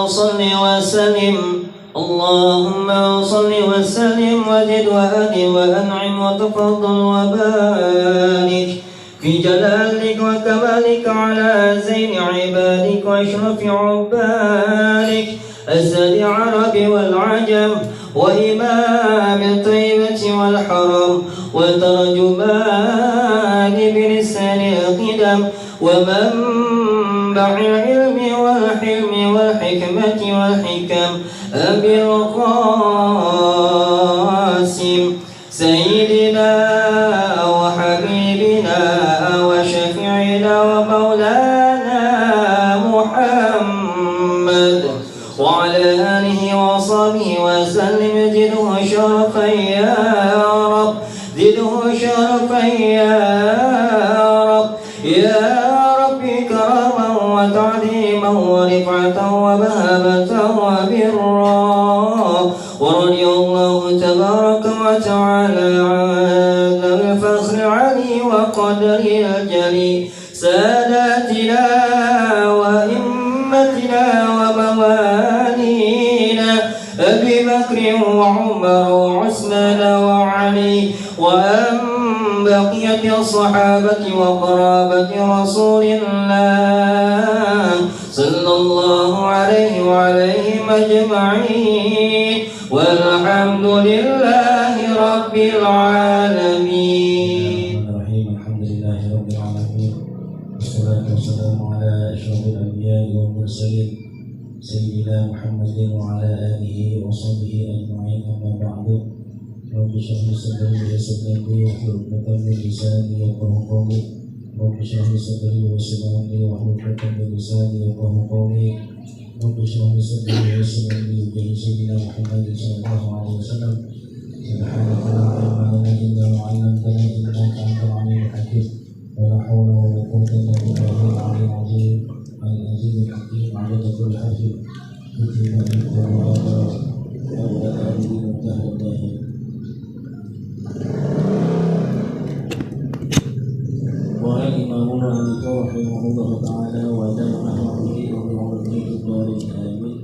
صل وسلم اللهم صل وسلم وزد وأدم وأنعم وتفضل وبارك في جلالك وكمالك على زين عبادك وأشرف عبادك أسد العرب والعجم وإمام الطيبة والحرم وترجمان بلسان القدم ومنبع العلم والحلم والحكمة والحكم أبي القاسم سيدنا وحبيبنا وشفيعنا ومولانا محمد وعلى آله وصحبه وسلم زده شرفا يا رب زده شرفا يا رب يا رب كرما وتعظيما ورفعة ومهابة وبرا ورضي الله تبارك وتعالى عن الفخر علي وقدر الجلي ساداتنا وإمتنا وموالينا أبي بكر وعمر وعثمان وعلي وأن بقية الصحابة وقرابة رسول الله صلى الله عليه وعليهم أجمعين والحمد لله رب العالمين. الحمد لله رب العالمين والصلاة والسلام على أشرف الأنبياء والمرسلين سيدنا محمد وعلى آله وصحبه أجمعين أما بعد رب اشرح لي صدري ويسر لي أمري واحلل عقدة من لساني يفقهوا قولي رب اشرح لي صدري ويسر لي أمري واحلل عقدة من لساني يفقهوا قولي رب اشرح لي صدري ويسر لي أمري بجاه سيدنا محمد صلى الله عليه وسلم سبحانك لا علم لنا إلا ما علمتنا إنك أنت العليم الحكيم ولا حول ولا قوة إلا بالله العلي العظيم العزيز الحكيم عدد كل حرف كتب القرآن وأولى آله وانتهى الله. قال الإمام مالك رحمه الله تعالى ودام نحوه وبعمره في الدار آمين.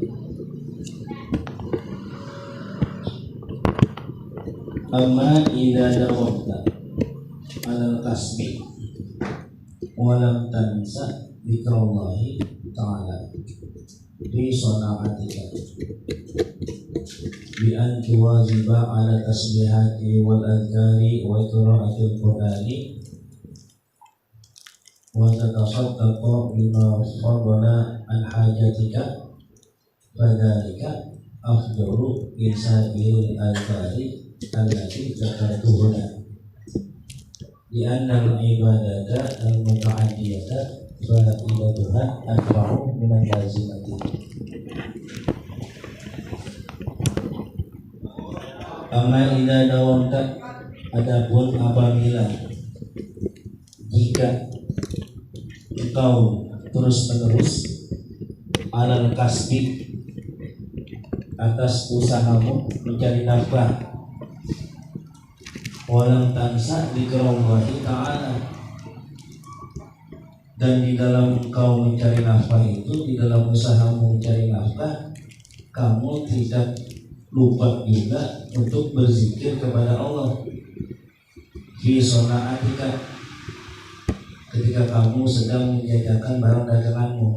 أما إذا داومت على الكسب ولم تنسى ذكر الله تعالى في صناعتك بأن تواظب على التسبيحات والأذكار وقراءة القرآن وتتصدق بما فضل عن حاجتك فذلك أفضل من سائر الأذكار التي ذكرت هنا لأن العبادة المتعدية فائدتها أكبر من اللازمة. Amma idza dawamta, adapun apabila jika engkau terus menerus alal kasbi atas usahamu mencari nafkah walam tansa dzikrullahi ta'ala, dan di dalam engkau mencari nafkah itu, di dalam usahamu mencari nafkah, kamu tidak lupa juga untuk berzikir kepada Allah fi sonaatika, ketika kamu sedang menjajakan barang daganganmu,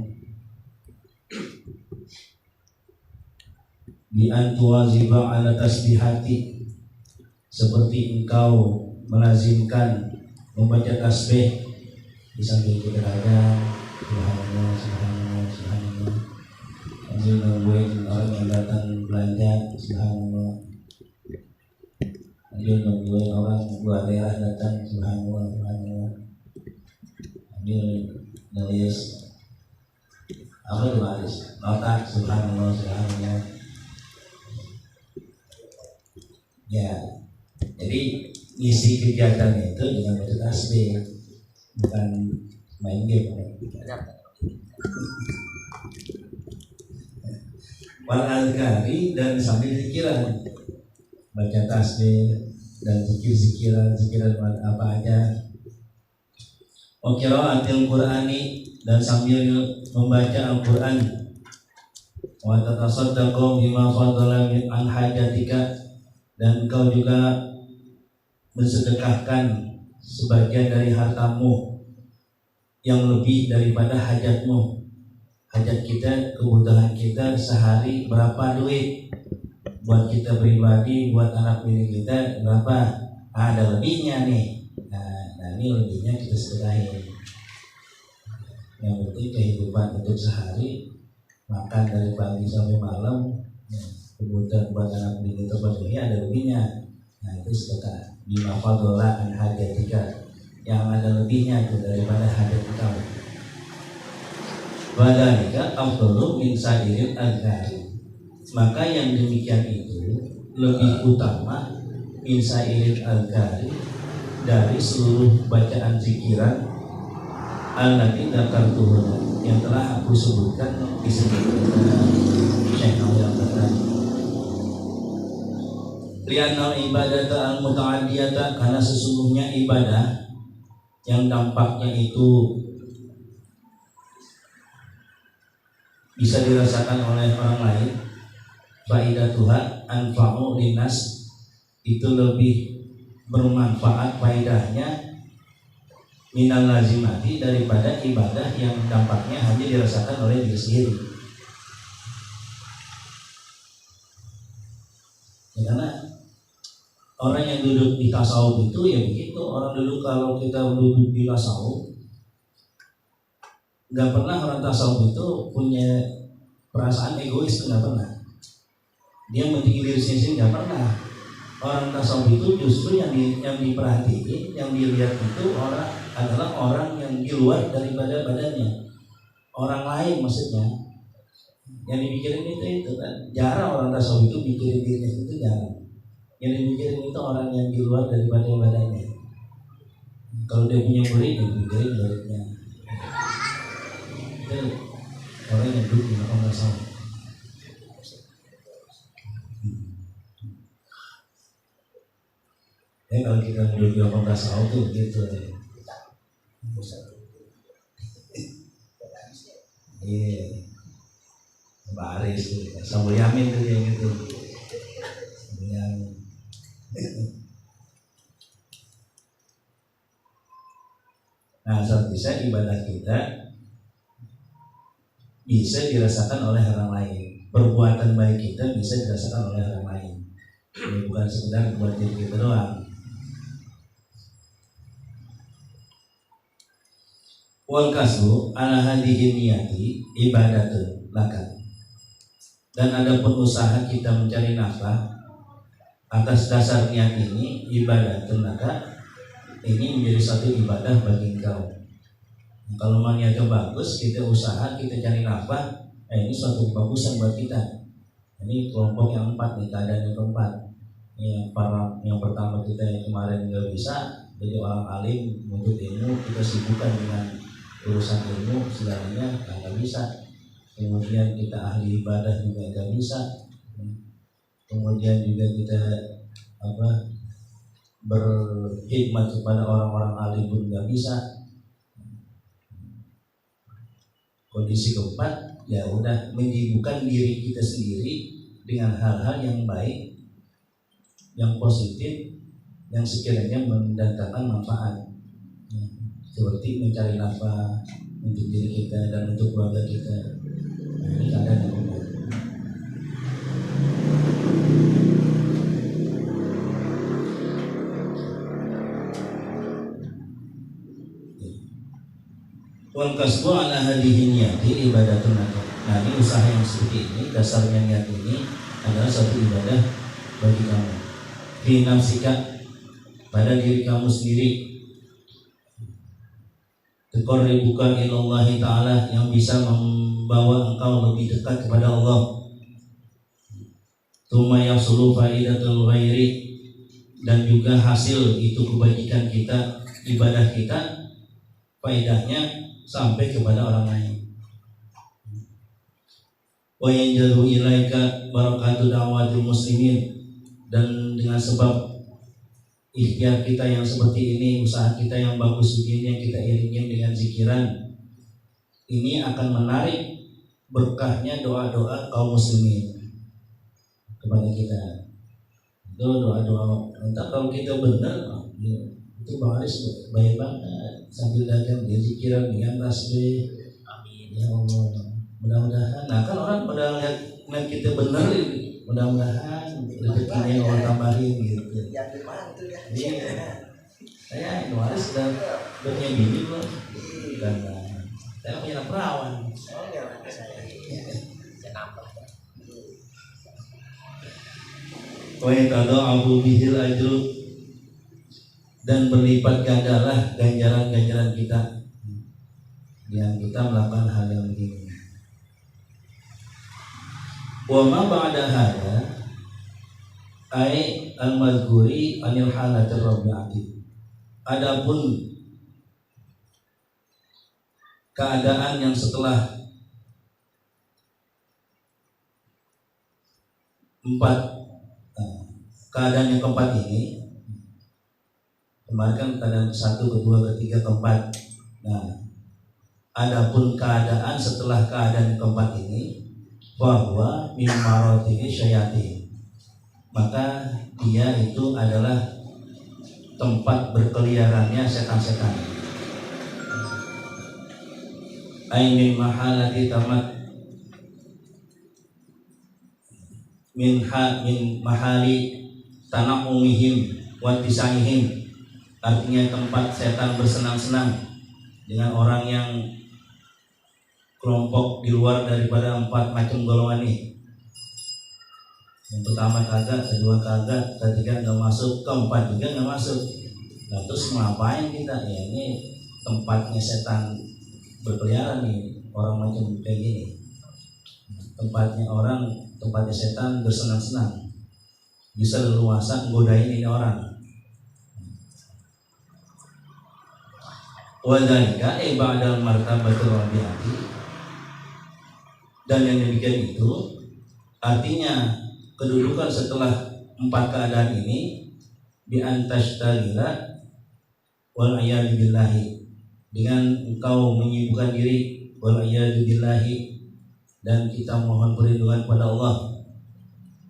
bi an tuwaziba ala tasbihati, seperti engkau melazimkan membaca tasbih di samping kita ada subhanallah subhanallah subhanallah, sambil nungguin orang yang datang belanja subhanallah, sambil nungguin orang luar daerah datang subhanallah subhanallah, sambil nulis apa itu nulis nota subhanallah subhanallah. Ya, jadi isi kegiatan itu dengan baca tasbih, bukan main game. Wal azkari, dan sambil zikiran, baca tasbih dan zikiran apa aja. Wa qiraatil Qur'ani, dan sambil membaca Al-Qur'an. wa tatasaddaqu bima fadala min an hajatika, dan engkau juga mensedekahkan sebagian dari hartamu yang lebih daripada hajatmu. Hajat kita, kebutuhan kita sehari berapa duit, buat kita pribadi, buat anak bini kita berapa, ada lebihnya nih. Nah ini lebihnya kita sedekahin. Yang penting kehidupan untuk sehari, makan dari pagi sampai malam, kebutuhan buat anak bini terpenuhi, ada lebihnya. Nah itu sedekah. Bima fadala an hajatika, yang ada lebihnya itu daripada hajat kamu. Wadhalika afdalu min sa'iril adhari, maka yang demikian itu lebih utama min sa'iril adhari, dari seluruh bacaan zikiran allati dzakartuhu, yang telah aku sebutkan di sini. Syekh Al-Albani, li'anna ibadata al-muta'addiyata, karena sesungguhnya ibadah yang dampaknya itu bisa dirasakan oleh orang lain, faidatuha anfa'u linnas, itu lebih bermanfaat faidahnya minal lazimati, daripada ibadah yang dampaknya hanya dirasakan oleh diri sendiri. Ya, karena orang yang duduk di tasawuf itu ya begitu. Orang duduk, kalau kita duduk di tasawuf, nggak pernah orang tasawuf itu punya perasaan egois, nggak pernah. Dia mentinggi diri sendiri, nggak pernah. Orang tasawuf itu justru yang diperhatiin, yang dilihat itu adalah orang yang di luar daripada badannya, orang lain maksudnya. Yang dipikirin itu kan jarang. Orang tasawuf itu mikirin dirinya, itu jarang. Yang dipikirin itu orang yang di luar daripada badannya. Kalau dia punya murid, dia mikirin muridnya. Itu orang yang duduk di makam tasawuf. Kalau kita duduk di makam tasawuf tuh gitu ya. Iya, baris tuh, Sambul Yamin tuh yang itu. Sambul Yamin. Nah, saat bisa ibadah kita bisa dirasakan oleh orang lain, perbuatan baik kita bisa dirasakan oleh orang lain. Ini bukan sekedar buat diri kita doang. Wal kasbu ala hadhihi niyati ibadatun laka, dan ada usaha kita mencari nafkah atas dasar niat ini ibadatun laka, ini menjadi satu ibadah bagi engkau. Kalau niatnya bagus, kita usaha, kita cari nafkah, ini suatu kebagusan buat kita. Ini kelompok yang 4 nih, keadaan yang keempat. Yang pertama, kita yang kemarin nggak bisa jadi orang alim, menuntut ilmu, kita sibukkan dengan urusan ilmu segalanya, nggak bisa. Kemudian kita ahli ibadah juga nggak bisa. Kemudian juga kita berkhidmat kepada orang-orang alim pun nggak bisa. Kondisi keempat, ya udah menyibukkan diri kita sendiri dengan hal-hal yang baik, yang positif, yang sekiranya mendatangkan manfaat. Seperti mencari nafkah untuk diri kita dan untuk keluarga kita. Ini keadaan yang benar. Wal kasbu ala hadhihi niyati ibadatun laka. Nah, ini usaha yang seperti ini, dasarnya niat ini adalah satu ibadah bagi kamu. Fi nafsika, pada diri kamu sendiri. Tuqarribuka ilallahi ta'ala, yang bisa membawa engkau lebih dekat kepada Allah. Tsumma yahsulu faidatul ghairi, dan juga hasil itu kebajikan kita, ibadah kita, faidahnya sampai kepada orang lain. Wa yanjalu ilaika barakatu da'watil muslimin, dan dengan sebab ikhtiar kita yang seperti ini, usaha kita yang bagus begini, yang kita iringin dengan zikiran, ini akan menarik berkahnya doa-doa kaum muslimin kepada kita. Itu doa-doa. Entah kalau kita benar, itu Bang Aris baik banget sambil dagang dia zikiran dengan tasbih. Amin ya Allah. Mudah-mudahan. Nah kan orang pada ngeliat kita benar, mudah-mudahan rezekinya Allah tambahin gitu. Yang di mana tuh ya? Iya. Saya Bang Aris sudah punya bini belum? Dan saya punya perawan. Oh enggak, saya nambah. Wa yatada'afu bihil ajru, dan berlipat gandalah ganjaran-ganjaran kita yang kita melakukan hal yang begini. Wa ma ba'da hadza ai al-mazkuri anil halatir rabi'ati. Adapun keadaan yang setelah keadaan yang keempat ini, kemarin kan keadaan satu, kedua, ketiga, keempat. Nah, adapun keadaan setelah keadaan yang keempat ini, bahwa min maratihi syayatin, maka dia itu adalah tempat berkeliarannya setan-setan. Ai min mahalati tamat min mahali tanahumihim wa tisaihim, artinya tempat setan bersenang-senang dengan orang yang kelompok di luar daripada 4 macam golongan ini. Yang pertama kagak, kedua kagak, ketiga nggak masuk, keempat juga nggak masuk. Nah terus ngapain kita? Ya ini tempatnya setan berkeliaran nih, orang macam kayak gini. Tempatnya setan bersenang-senang, bisa leluasa nggodain ini orang. Wadzalika ba'dal martabatul rabi'ati, dan yang demikian itu artinya kedudukan setelah 4 keadaan ini bi antastagila wal a'yadu billahi, dengan engkau menyibukkan diri wal a'yadu billahi, dan kita mohon perlindungan kepada Allah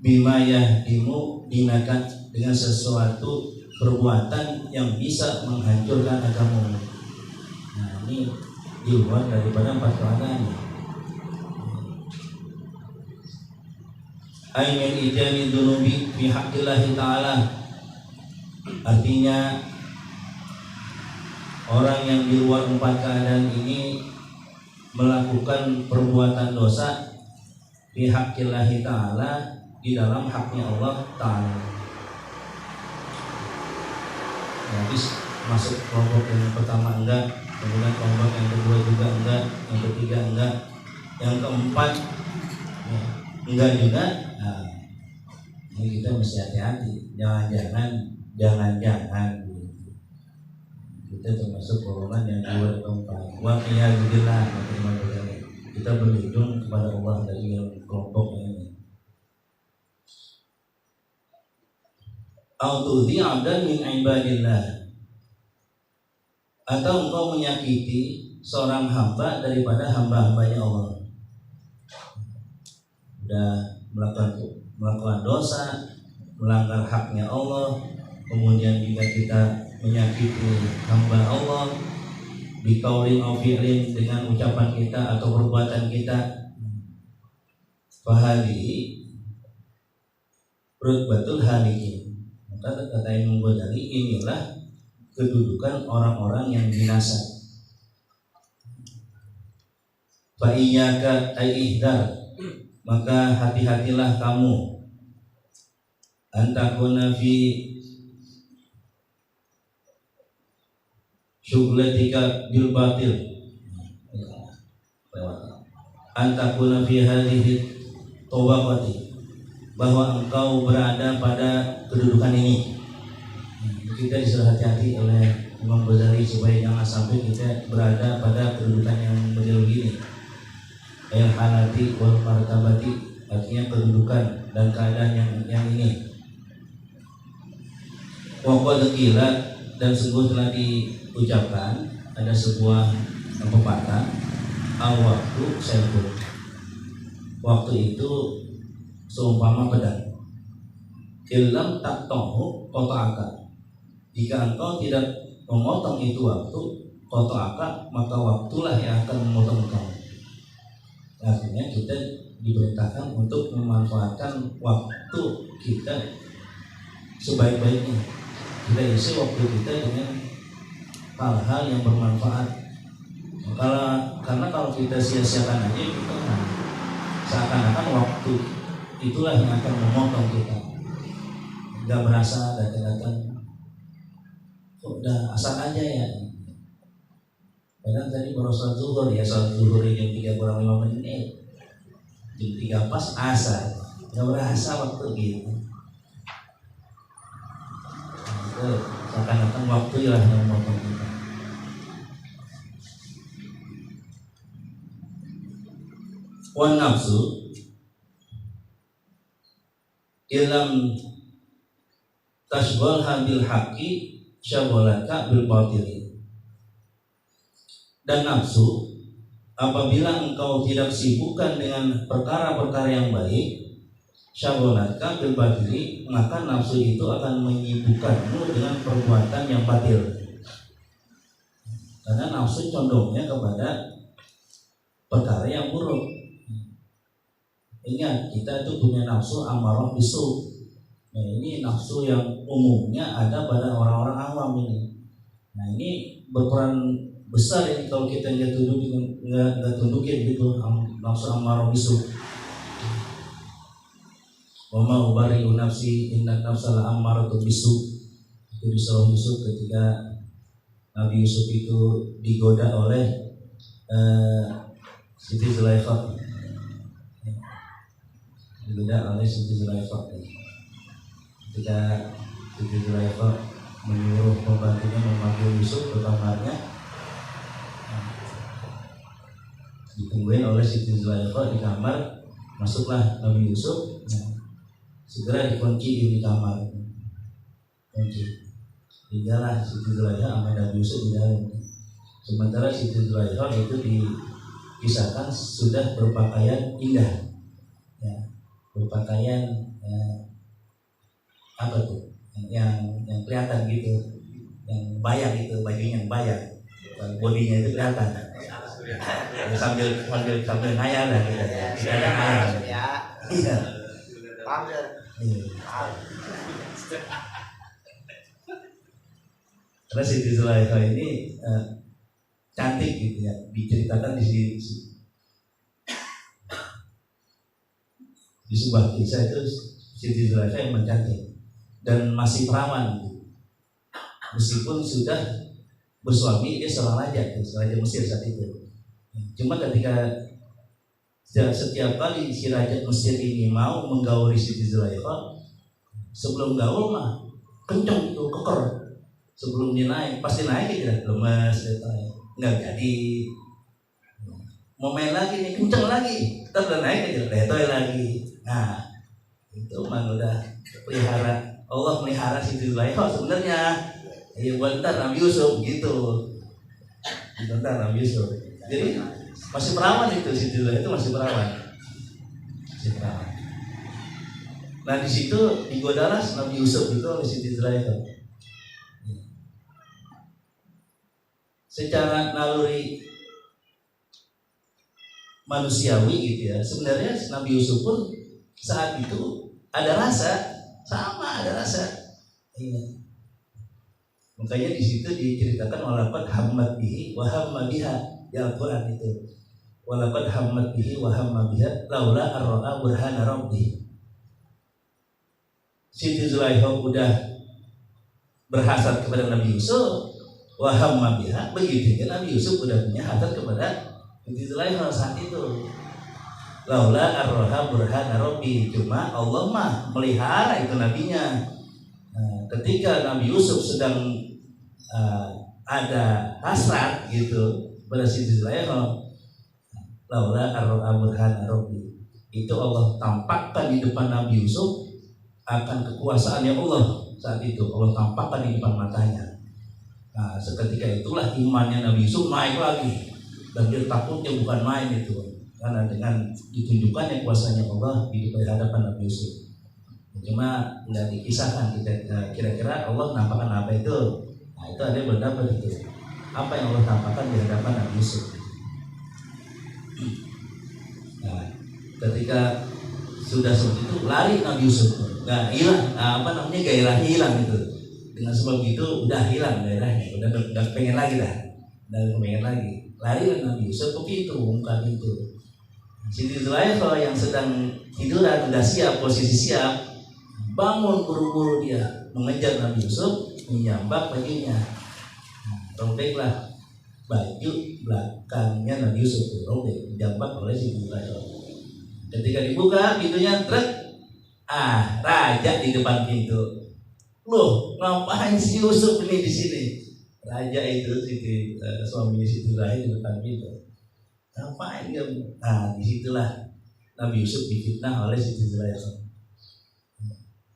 bima yahdimu dinaka, dengan sesuatu perbuatan yang bisa menghancurkan agamamu. Nah ini di luar daripada 4 keadaan. Aimin ijani dunubi fi haqqillahi ta'ala, artinya orang yang di luar 4 keadaan ini melakukan perbuatan dosa fi haqqillahi ta'ala, di dalam haknya Allah Ta'ala. Jadi masuk kelompok yang pertama enggak, kemudian kelompok yang kedua juga enggak, yang ketiga enggak, yang keempat ya, enggak juga. Nah, ini kita mesti hati-hati, jangan-jangan kita termasuk golongan yang kedua dan keempat. Wa iyyabillah, kita berlindung kepada Allah dari kelompok ini. Autudhi abdan min ibadillah, atau engkau menyakiti seorang hamba daripada hamba-hambanya Allah. Udah melakukan dosa, melanggar haknya Allah, kemudian juga kita menyakiti hamba Allah biqaulin aw fi'lin, dengan ucapan kita atau perbuatan kita. Fahadi rutbatul halikin, maka kata Imam Ghazali, inilah kedudukan orang-orang yang binasa. Fa iyyaka ihdar, maka hati-hatilah kamu antakuna fi syughlatika bil batil, antakuna fi hadhihi tawaqati, bahwa engkau berada pada kedudukan ini. Kita disuruh hati-hati oleh Imam Ghazali supaya jangan sampai kita berada pada kedudukan yang model begini. Ayat halati wal martabati, artinya kedudukan dan keadaan yang ini. Wa qad qila, dan sungguh telah diucapkan, ada sebuah pepatah, al-waqtu saifun, waktu itu seumpama pedang. Illam taqtahu qata'aka. Jika engkau tidak memotong itu waktu, qata'aka, maka waktulah yang akan memotong engkau. Artinya kita diperintahkan untuk memanfaatkan waktu kita sebaik-baiknya. Kita isi waktu kita dengan hal-hal yang bermanfaat. Karena kalau kita sia-siakan aja, kita seakan-akan waktu itulah yang akan memotong kita. Gak berasa datang-datang, udah asal aja ya. Padahal tadi baru sholat zuhur ya, sholat zuhur jam 3:05, jam 3 pas asar, gak berasa waktu gitu. Itu seakan-akan waktu lah yang memotong kita. Wan nafsu ilam tashghalha bil haqqi syaghalaka bil batili. Dan nafsu apabila engkau tidak sibukkan dengan perkara-perkara yang baik, syaghalaka bil batili, maka nafsu itu akan menyibukkanmu dengan perbuatan yang batil. Karena nafsu condongnya kepada perkara yang buruk. Ingat, kita itu punya nafsu amarah bisu. Nah, ini nafsu yang umumnya ada pada orang-orang awam ini. Nah, ini berperan besar ini kalau kita nggak tundukin gitu nafsu amarah bisu. Wa ma ubari'u nafsi inna nafsa la ammaratu bisu. Itu di surah Yusuf ketika Nabi Yusuf itu digoda oleh Siti Zulaikha. Digoda oleh Siti Zulaikha. Ketika Siti Zulaikha menyuruh pembantunya memanggil Yusuf ke kamarnya, ditungguin oleh Siti Zulaikha di kamar. Masuklah Nabi Yusuf. Segera dikunci di kamar, kunci. Tinggallah Siti Zulaikha sama Nabi Yusuf di dalam. Sementara Siti Zulaikha itu dikisahkan sudah berpakaian indah, ya, berpakaian apa tuh, yang kelihatan gitu, yang bayang itu, bajunya yang bayang, bodinya itu kelihatan. sambil ngayal lah kita ya, tidak ada ngayal. Iya. Karena Siti Zulaikha ini cantik gitu ya, diceritakan di sebuah kisah itu Siti Zulaikha yang mencantik dan masih perawan gitu. Meskipun sudah bersuami, dia seorang raja Mesir saat itu. Cuma ketika setiap kali si raja Mesir ini mau menggauli Siti Zulaikha, sebelum gaul mah kenceng itu, keker. Sebelum dia naik, pasti naik aja lemes, nggak jadi. Mau main lagi nih, kenceng lagi, kita udah naik aja, letoy lagi. Nah, itu mah udah pelihara, Allah melihara Siti Zulaikha sebenarnya. Ya bentar Nabi Yusuf gitu, bentar Nabi Yusuf. Jadi masih perawan itu, Siti Zulaikha itu masih perawan. Nah di situ digodalah Nabi Yusuf itu oleh Siti Zulaikha. Secara naluri manusiawi gitu ya, sebenarnya Nabi Yusuf pun saat itu ada rasa, ada rasa. Iya. Makanya di situ diceritakan walaqad hammat bihi wa hamma biha, ya Al-Qur'an itu. Walaqad hammat bihi wa hamma biha laula ar-ra'a burhana rabbih. Siti Zulaikha udah berhasad kepada Nabi Yusuf, wa hamma biha, begitu kan Nabi Yusuf udah punya hasad kepada Siti Zulaikha saat itu. Laula ar-ra'a burhana rabbih, cuma Allah mah melihara itu nabinya. Nah, ketika Nabi Yusuf sedang ada hasrat gitu pada Siti Zulaikha, laula ar-ra'a burhana rabbih, itu Allah tampakkan di depan Nabi Yusuf akan kekuasaannya Allah saat itu. Allah tampakkan di depan matanya. Nah, seketika itulah imannya Nabi Yusuf naik lagi, dan dia takutnya bukan main itu. karena dengan ditunjukkannya kuasanya Allah di hadapan Nabi Yusuf. Cuma nggak dikisahkan kita kira-kira Allah nampakkan apa itu. Nah itu ada yang berdapat itu. Apa yang Allah tampakkan di hadapan Nabi Yusuf. Nah, ketika sudah seperti itu lari Nabi Yusuf, nggak hilang, gairahnya hilang itu. Dengan sebab itu udah hilang gairahnya, udah pengen lagi dah, udah pengen lagi. Lari Nabi Yusuf ke pintu, buka pintu. Siti Zulaikha yang sedang tiduran udah siap, posisi siap, bangun buru-buru dia mengejar Nabi Yusuf, menyambak bajunya. Robeklah baju belakangnya Nabi Yusuf, robek, dijambak oleh Siti Zulaikha. Ketika dibuka pintunya, raja di depan pintu. Loh, ngapain si Yusuf ini di sini? Raja itu suami Siti Zulaikha di depan pintu. Ngapain kamu? Nah, disitulah Nabi Yusuf difitnah oleh Siti Zulaikha.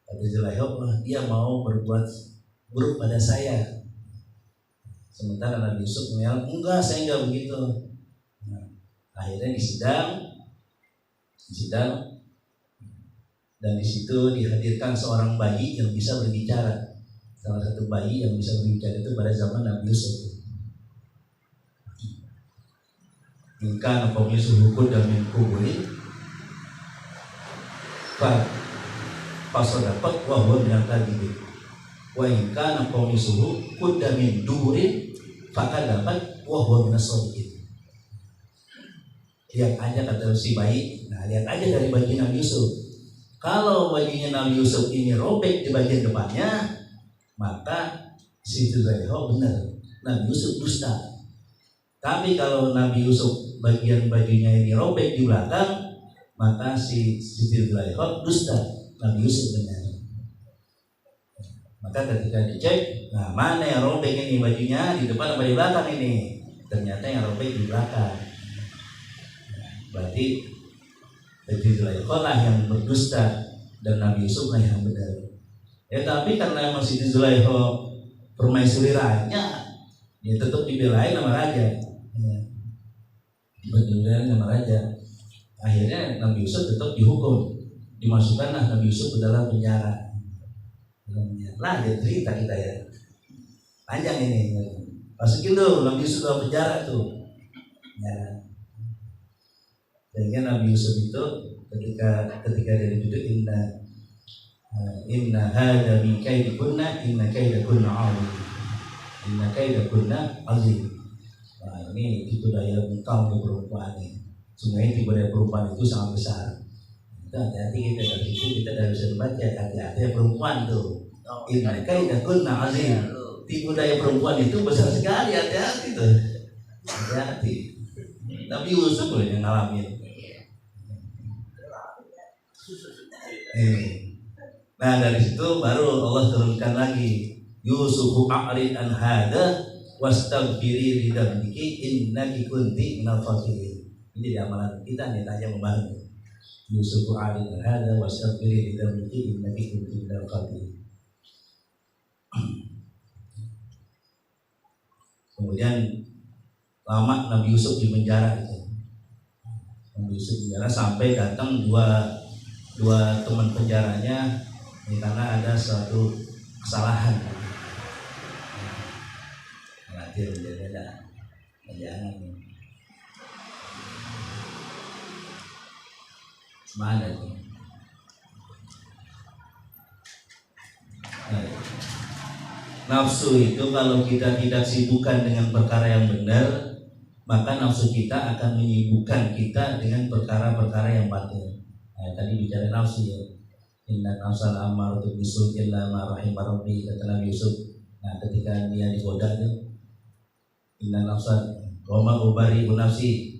Kata Zulaikha, dia mau berbuat buruk pada saya. Sementara Nabi Yusuf mengatakan, enggak, saya enggak begitu. Nah, akhirnya disidang, dan di situ dihadirkan seorang bayi yang bisa berbicara. Salah satu bayi yang bisa berbicara itu pada zaman Nabi Yusuf. Maka Nabi Yusuf hukum dan menkuburi, pas dapat wahwa bilang tadi, wahingka Nabi Yusuf hukum dan mendurin, maka dapat wahwa binasodikin. Lihat aja kata si bayi, nah lihat aja dari baju Nabi Yusuf. Kalau bajunya Nabi Yusuf ini robek di bagian depannya, maka Siti Zulaikha benar, Nabi Yusuf dusta. Tapi kalau Nabi Yusuf bagian bajunya ini robek di belakang, maka si Siti Zulaikha dusta, Nabi Yusuf benar. Maka ketika dicek, nah mana yang robek ini bajunya, di depan atau di belakang ini? Ternyata yang robek di belakang. Berarti Siti Zulaikha lah yang berdusta dan Nabi Yusuf lah yang benar. Ya tapi karena memang Siti Zulaikha permaisuri raja, ya tetap dibelain sama raja. Ya. Dibelain sama raja. Akhirnya Nabi Yusuf tetap dihukum, dimasukkanlah Nabi Yusuf ke dalam penjara. Lah dia cerita kita ya, panjang ini. Masukin tuh Nabi Yusuf dalam penjara tuh. Ya. Sehingga Nabi Yusuf itu ketika dia duduk inna hadza min kaidikunna inna kaidakunna azim. Inna kaidakunna azim. Nah, ini tipu daya kaum perempuan ini. Sungguhnya tipu daya perempuan itu sangat besar. Itu hati-hati kita dari situ kita dari bisa membaca hati-hati perempuan tuh. Inna kaidakunna azim. Tipu daya perempuan itu besar sekali, hati-hati tuh. Hati-hati. Nabi Yusuf boleh yang ngalamin. Nah dari situ baru Allah turunkan lagi Yusufu a'rid an hadza wastaghfiri li dzambiki innaki kunti minal khatirin. Ini di amalan kita nih tanya membantu. Yusufu a'rid an hadza wastaghfiri li dzambiki innaki kunti minal khatirin. Kemudian lama Nabi Yusuf di penjara itu. Nabi Yusuf di penjara sampai datang dua teman penjaranya karena ada suatu kesalahan. Nanti ada jangan mana itu? Nafsu itu kalau kita tidak sibukkan dengan perkara yang benar, maka nafsu kita akan menyibukkan kita dengan perkara-perkara yang batil. Nah, tadi bicara nafsu ya. Inna nafsal ammaratu bisu illa ma rahimah rabbi, kata Nabi Yusuf. Nah, ketika dia digoda itu, inna nafsal wa ma ubari'u nafsi,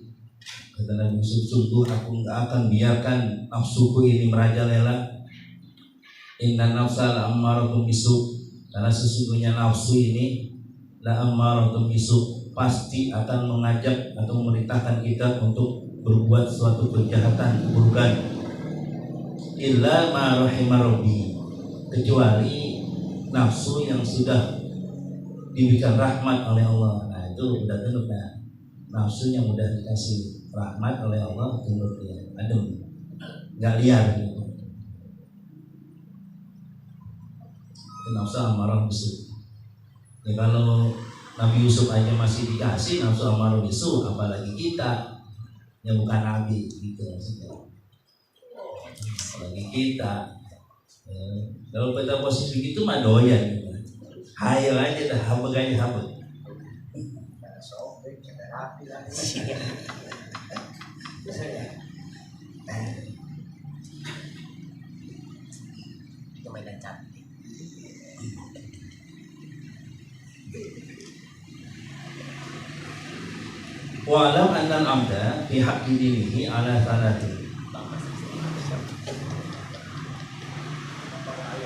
kata Nabi Yusuf, sungguh aku enggak akan biarkan nafsuku ini merajalela. Inna nafsal ammaratu bisu, karena sesungguhnya nafsu ini la ammaratu bisu, pasti akan mengajak atau memerintahkan kita untuk berbuat suatu kejahatan, keburukan. Illa ma rahimah rabbi, kecuali nafsu yang sudah diberikan rahmat oleh Allah. Nah itu udah tentu. Nah nafsunya mudah dikasih rahmat oleh Allah, tunduk dia, adem, nggak liar gitu. Itu nafsu amarah bisu. Ya kalau Nabi Yusuf aja masih dikasih nafsu amarah bisu, apalagi kita yang bukan nabi gitu maksudnya. Apalagi kita. Ya, kalau pada posisi gitu mah doyan gitu. Hayo aja dah, habeg aja habeg. Sobek, ada rapi lagi. Itu mainan cantik. Walau annal amda fi haqqi dinihi ala thalatin.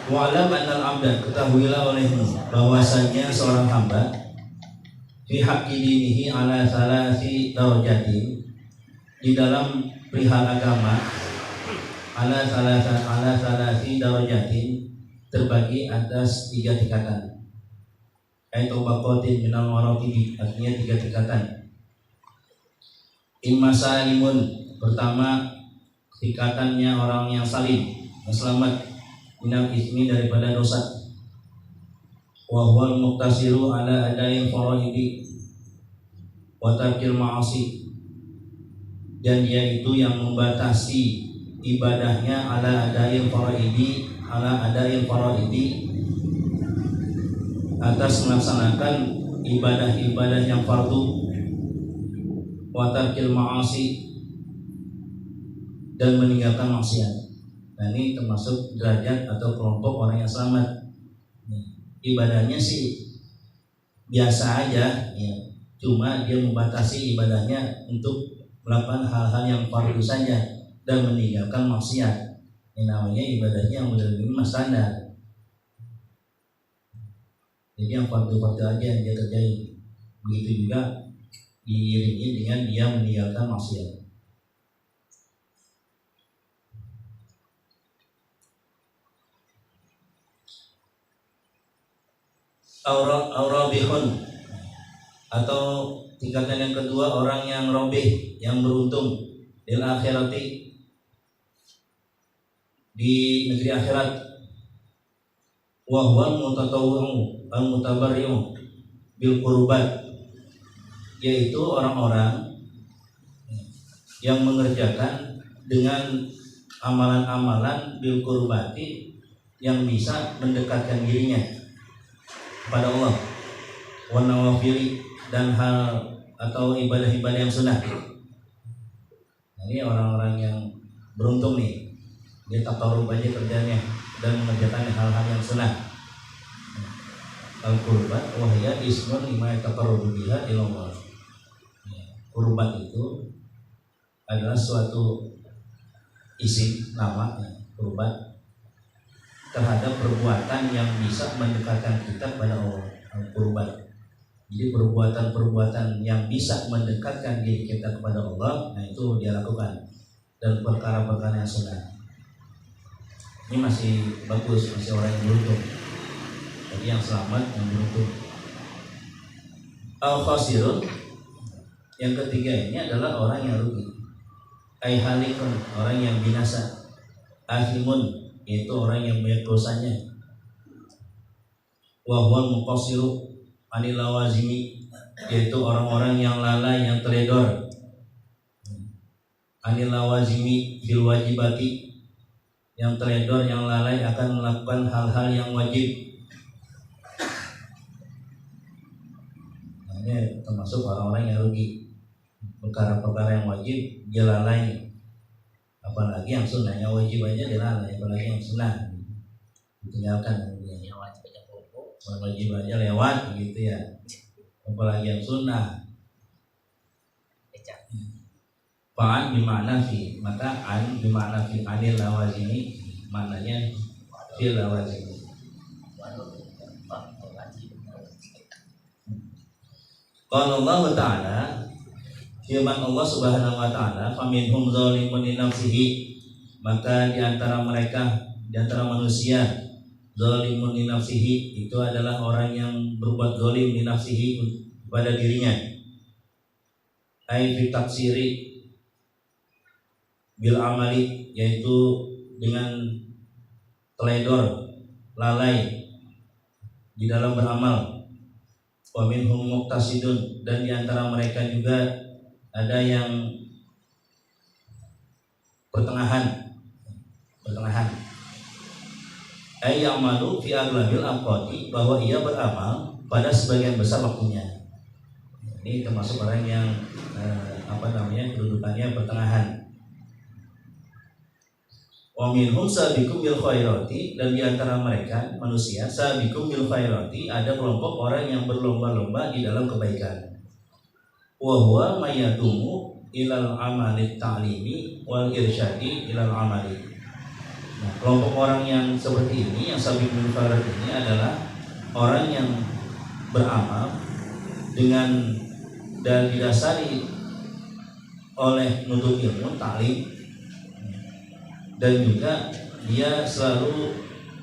Walau annal amda, ketahuilah olehmu bahwasanya seorang hamba fi haqqi dinihi ala thalati darajatin, di dalam perihal agama ala thalati darajatin, terbagi atas 3 tingkatan. Aitu baqatin minal maratibi, artinya 3 tingkatan. Imma salimun, pertama tingkatannya orang yang salim, yang selamat minal ismi, daripada dosa. Wa huwal muqtasiru ala adai faraidi wa tarkil ma'asi, dan dia itu yang membatasi ibadahnya ala adai faraidi, atas melaksanakan ibadah-ibadah yang fardu, wa tarkil ma'asi, dan meninggalkan maksiat. Nah, ini termasuk derajat atau kelompok orang yang selamat. Ibadahnya sih biasa aja, ya. Cuma dia membatasi ibadahnya untuk melakukan hal-hal yang fardu saja dan meninggalkan maksiat. Ini namanya ibadahnya yang benar-benar standar. Jadi yang fardu-fardu aja yang dia kerjain. Begitu juga diiringi dengan dia meninggalkan maksiat. Aurabihun, atau tingkatan yang kedua orang yang robih, yang beruntung di akhirati, di negeri akhirat. Wa huwa mutatawwi'u al-mutabarri'u bil qurbat, yaitu orang-orang yang mengerjakan dengan amalan-amalan bil qurbati, yang bisa mendekatkan dirinya kepada Allah, wa nawafili, dan hal atau ibadah-ibadah yang sunnah. Nah, ini orang-orang yang beruntung nih, dia takarrub aja kerjanya dan mengerjakan hal-hal yang sunnah. Al-qurbat wa hiya ismun lima yataqarrabu biha ila Allah. Qurbat itu adalah suatu isim, nama, qurbat, terhadap perbuatan yang bisa mendekatkan kita kepada Allah. Al-qurbat. Jadi perbuatan-perbuatan yang bisa mendekatkan diri kita kepada Allah, nah itu dia lakukan, dan perkara-perkara yang sunnah. Ini masih bagus, masih orang yang beruntung. Jadi yang selamat, yang beruntung. Al-khasirun, yang ketiga ini adalah orang yang rugi. Ai halikun, orang yang binasa. Ahimun, yaitu orang yang banyak dosanya. Wa huwal muqassiru anil lawazimi, yaitu orang-orang yang lalai, yang teledor. Anil lawazimi fil wajibati, yang teledor, yang lalai akan melakukan hal-hal yang wajib. Nah, ini termasuk orang-orang yang rugi. Perkara-perkara yang wajib dia lalai, apalagi yang sunnahnya wajib aja dia lalai, apalagi yang sunnah ditinggalkan. Yang wajib aja pokok. Wajib aja lewat gitu ya, apalagi yang sunnah. Fa'an bima'na fi, maka an bima'na fi, anil lawazimi, maknanya fil lawazimi. Qala Allah Ta'ala, firman Allah Subhanahu wa Ta'ala, faminhum zalimun li nafsihi, maka di antara mereka, di antara manusia, zalimun li nafsihi, itu adalah orang yang berbuat zalim li nafsihi, kepada dirinya. ai fi taksiri bil amali, yaitu dengan teledor, lalai di dalam beramal. Wa minhum muqtasidun, dan di antara mereka juga ada yang pertengahan. Ai ya'malu fi aglabil awqati, bahwa ia beramal pada sebagian besar waktunya. Ini termasuk orang yang kedudukannya pertengahan. Wa minhum sabiqum bil khairati, dan di antara mereka manusia sabiqum bil khairati, ada kelompok orang yang berlomba-lomba di dalam kebaikan. Wa huwa mayadumu ilal amali ta'limi wal irsyadi ilal amali. Nah, kelompok orang yang seperti ini, yang sabiqum bil khairati ini adalah orang yang beramal dengan dan didasari oleh nuntut ilmu, ta'lim, dan juga dia selalu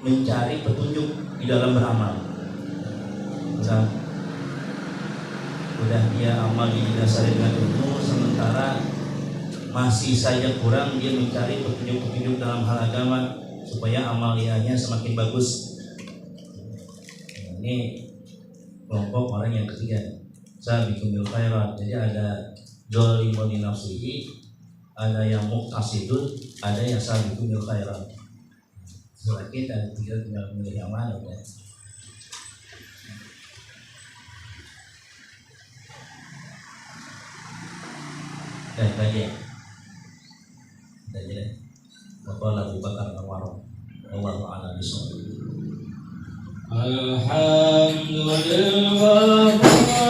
mencari petunjuk di dalam beramal. Udah dia amal didasari dengan ilmu, sementara masih saja kurang, dia mencari petunjuk-petunjuk dalam hal agama supaya amaliyahnya semakin bagus. Ini kelompok orang yang ketiga, sabiqun bil khairat. Jadi ada zalimun li nafsihi, ada yang muqtasidun, ada yang sabiqun bil khairat. Soal kita tinggal milih yang mana ya. Tanya. Bapak Abu Bakar Al-Warraq. Wallahu a'lam bishawab. Alhamdulillah.